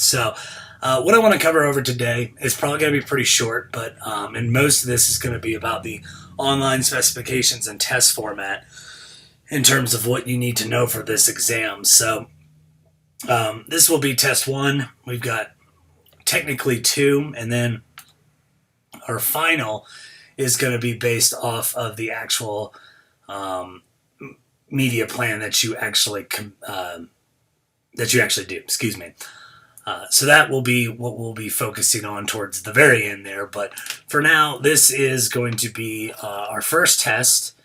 So, what I want to cover over today is probably going to be pretty short, but and most of this is going to be about the online specifications and test format in terms of what you need to know for this exam. So, this will be test one. We've got technically two, and then our final is going to be based off of the actual um, media plan that you actually do. Excuse me. So that will be what we'll be focusing on towards the very end there. But for now, this is going to be our first test,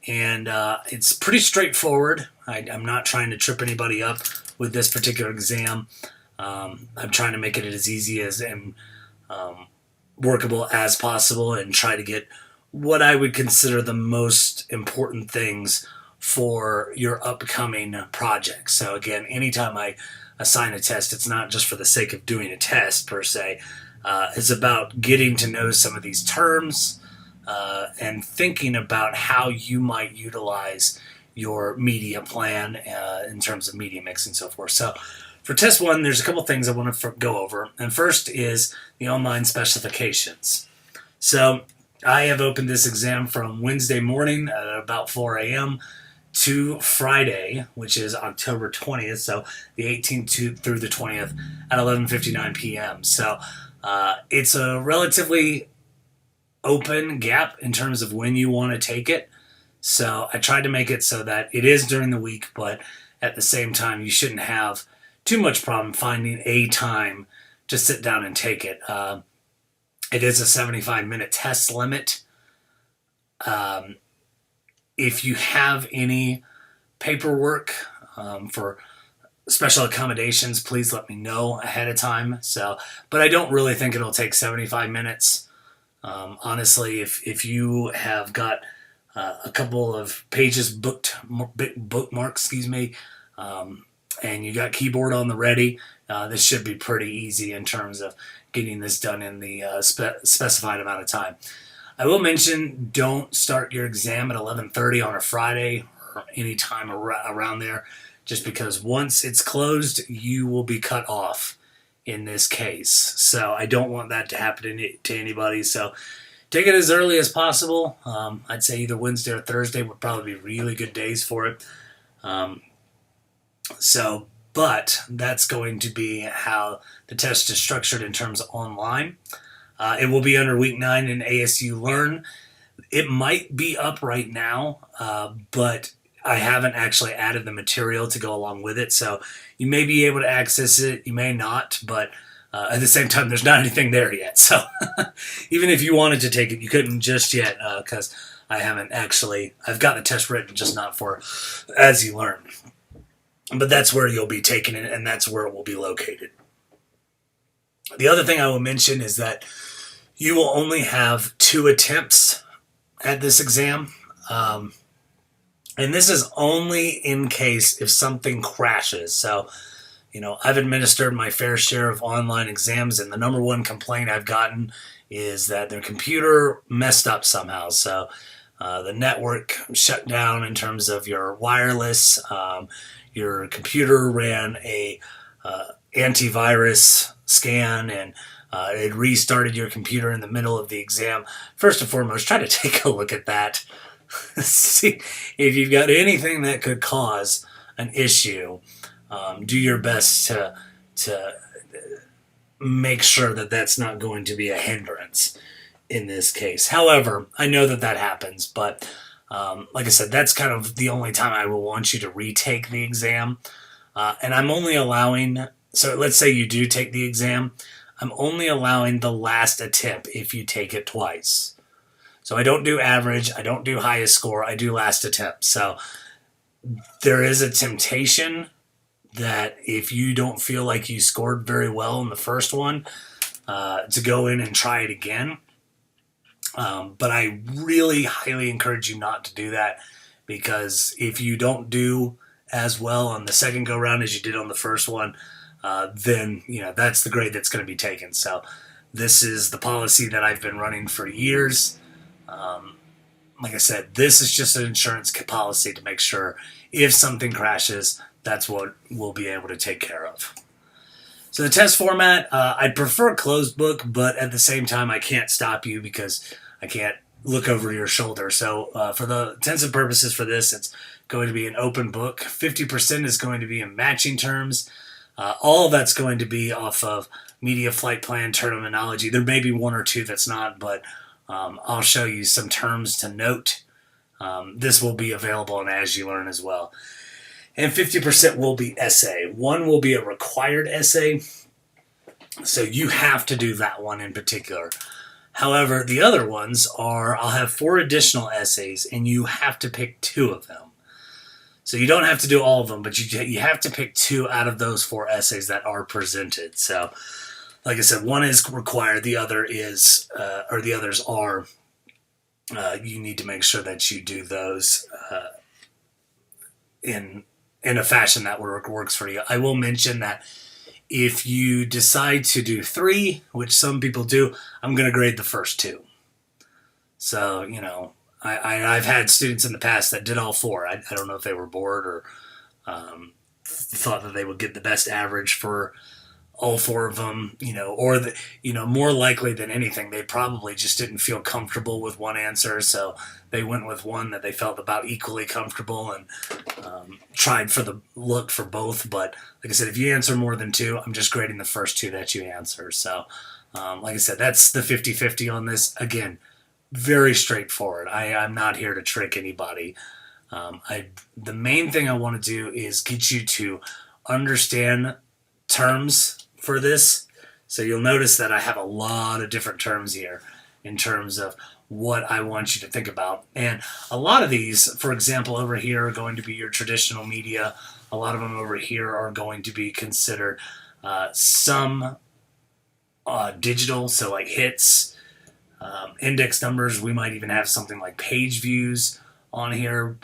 and it's pretty straightforward. I'm not trying to trip anybody up with this particular exam. I'm trying to make it as easy as and workable as possible, and try to get what I would consider the most important things for your upcoming project. So again, anytime I assign a test, it's not just for the sake of doing a test per se. It's about getting to know some of these terms and thinking about how you might utilize your media plan in terms of media mix and so forth. So for test one, there's a couple things I want to go over. And first is the online specifications. So I have opened this exam from Wednesday morning at about 4 a.m. to Friday, which is October 20th, so the 18th through the 20th at 11:59 p.m. So it's a relatively open gap in terms of when you want to take it. So I tried to make it so that it is during the week, but at the same time, you shouldn't have too much problem finding a time to sit down and take it. It is a 75-minute test limit. If you have any paperwork for special accommodations, please let me know ahead of time. So, but I don't really think it'll take 75 minutes. Honestly, if you have got a couple of pages bookmarked, excuse me, and you got keyboard on the ready, this should be pretty easy in terms of getting this done in the specified amount of time. I will mention, don't start your exam at 11:30 on a Friday or any time around there, just because once it's closed, you will be cut off in this case. So I don't want that to happen to anybody. So take it as early as possible. I'd say either Wednesday or Thursday would probably be really good days for it. But that's going to be how the test is structured in terms of online. It will be under week 9 in ASU Learn. It might be up right now, but I haven't actually added the material to go along with it. So you may be able to access it, you may not, but at the same time, there's not anything there yet. So even if you wanted to take it, you couldn't just yet because I've got the test written, just not for As You Learn. But that's where you'll be taking it, and that's where it will be located. The other thing I will mention is that you will only have 2 attempts at this exam. And this is only in case if something crashes. So, I've administered my fair share of online exams, and the number one complaint I've gotten is that their computer messed up somehow. So the network shut down in terms of your wireless. Your computer ran a antivirus scan, and it restarted your computer in the middle of the exam. First and foremost, try to take a look at that. See if you've got anything that could cause an issue. Do your best to make sure that that's not going to be a hindrance in this case. However, I know that happens, but like I said, that's kind of the only time I will want you to retake the exam. And I'm only allowing, so let's say you do take the exam, I'm only allowing the last attempt if you take it twice. So I don't do average, I don't do highest score, I do last attempt. So there is a temptation that if you don't feel like you scored very well in the first one, to go in and try it again. But I really highly encourage you not to do that, because if you don't do as well on the second go round as you did on the first one, then that's the grade that's going to be taken. So this is the policy that I've been running for years. Like I said, this is just an insurance policy to make sure if something crashes, that's what we'll be able to take care of. So the test format, I'd prefer closed book, but at the same time, I can't stop you because I can't look over your shoulder. So for the intents and purposes for this, it's going to be an open book. 50% is going to be in matching terms. All of that's going to be off of media flight plan terminology. There may be one or two that's not, but I'll show you some terms to note. This will be available on As You Learn as well. And 50% will be essay. One will be a required essay, so you have to do that one in particular. However, the other ones are, I'll have 4 additional essays, and you have to pick 2 of them. So you don't have to do all of them, but you have to pick 2 out of those 4 essays that are presented. So, like I said, one is required, the other is, or the others are, you need to make sure that you do those in a fashion that works for you. I will mention that if you decide to do 3, which some people do, I'm going to grade the first 2. So, you know, I've had students in the past that did all 4. I don't know if they were bored or thought that they would get the best average for all 4 of them, you know, or more likely than anything, they probably just didn't feel comfortable with one answer, so they went with one that they felt about equally comfortable and tried for both. But like I said, if you answer more than 2, I'm just grading the first 2 that you answer. So, like I said, that's the 50-50 on this. Again, very straightforward. I'm not here to trick anybody. The main thing I want to do is get you to understand terms for this. So you'll notice that I have a lot of different terms here in terms of what I want you to think about. And a lot of these, for example, over here are going to be your traditional media. A lot of them over here are going to be considered some digital, so like hits, index numbers. We might even have something like page views on here.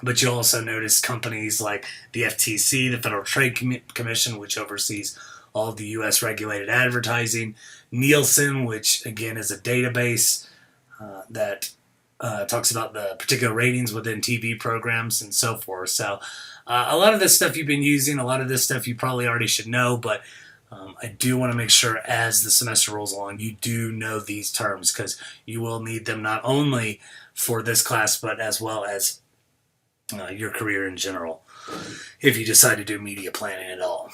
But you'll also notice companies like the FTC, the Federal Trade Commission, which oversees all of the U.S. regulated advertising, Nielsen, which again is a database that talks about the particular ratings within TV programs and so forth. So a lot of this stuff you've been using, a lot of this stuff you probably already should know, but I do want to make sure as the semester rolls along, you do know these terms because you will need them not only for this class, but as well as your career in general, if you decide to do media planning at all.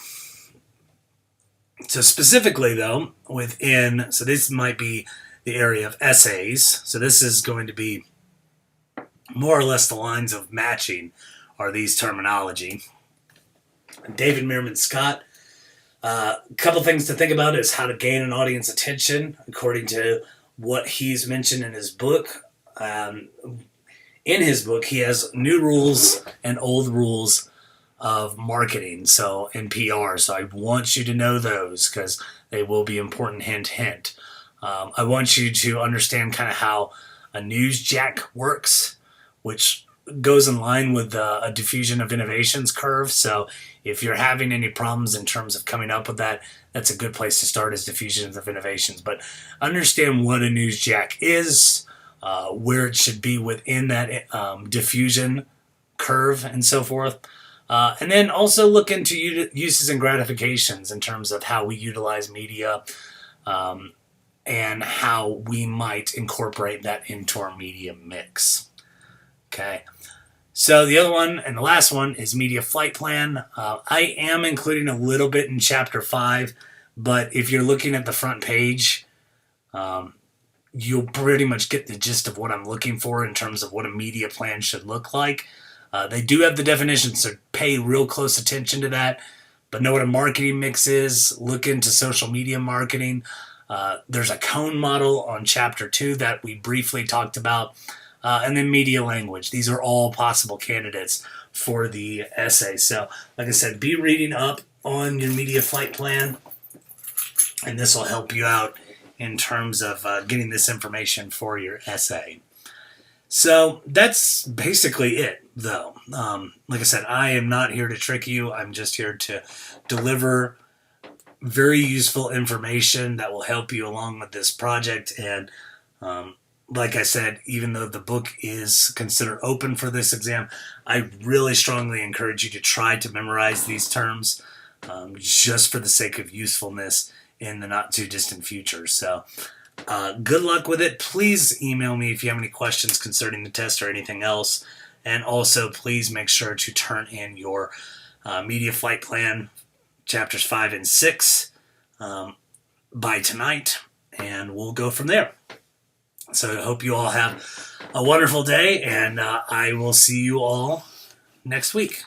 So specifically though, so this might be the area of essays. So this is going to be more or less the lines of matching are these terminology. David Meerman Scott, a couple things to think about is how to gain an audience attention according to what he's mentioned in his book. In his book, he has new rules and old rules of marketing, so in PR. So I want you to know those because they will be important. Hint, hint. I want you to understand kind of how a news jack works, which goes in line with a diffusion of innovations curve. So if you're having any problems in terms of coming up with that, that's a good place to start is diffusions of innovations. But understand what a news jack is, where it should be within that diffusion curve and so forth. And then also look into uses and gratifications in terms of how we utilize media and how we might incorporate that into our media mix. Okay. So the other one and the last one is media flight plan. I am including a little bit in chapter 5, but if you're looking at the front page, you'll pretty much get the gist of what I'm looking for in terms of what a media plan should look like. They do have the definitions, so pay real close attention to that. But know what a marketing mix is. Look into social media marketing. There's a cone model on chapter 2 that we briefly talked about. And then media language. These are all possible candidates for the essay. So, like I said, be reading up on your media flight plan, and this will help you out in terms of getting this information for your essay. So that's basically it, though. Like I said, I am not here to trick you. I'm just here to deliver very useful information that will help you along with this project. And like I said, even though the book is considered open for this exam, I really strongly encourage you to try to memorize these terms. just for the sake of usefulness in the not too distant future. So good luck with it. Please email me if you have any questions concerning the test or anything else. And also, please make sure to turn in your media flight plan, chapters 5 and 6, by tonight, and we'll go from there. So I hope you all have a wonderful day, and I will see you all next week.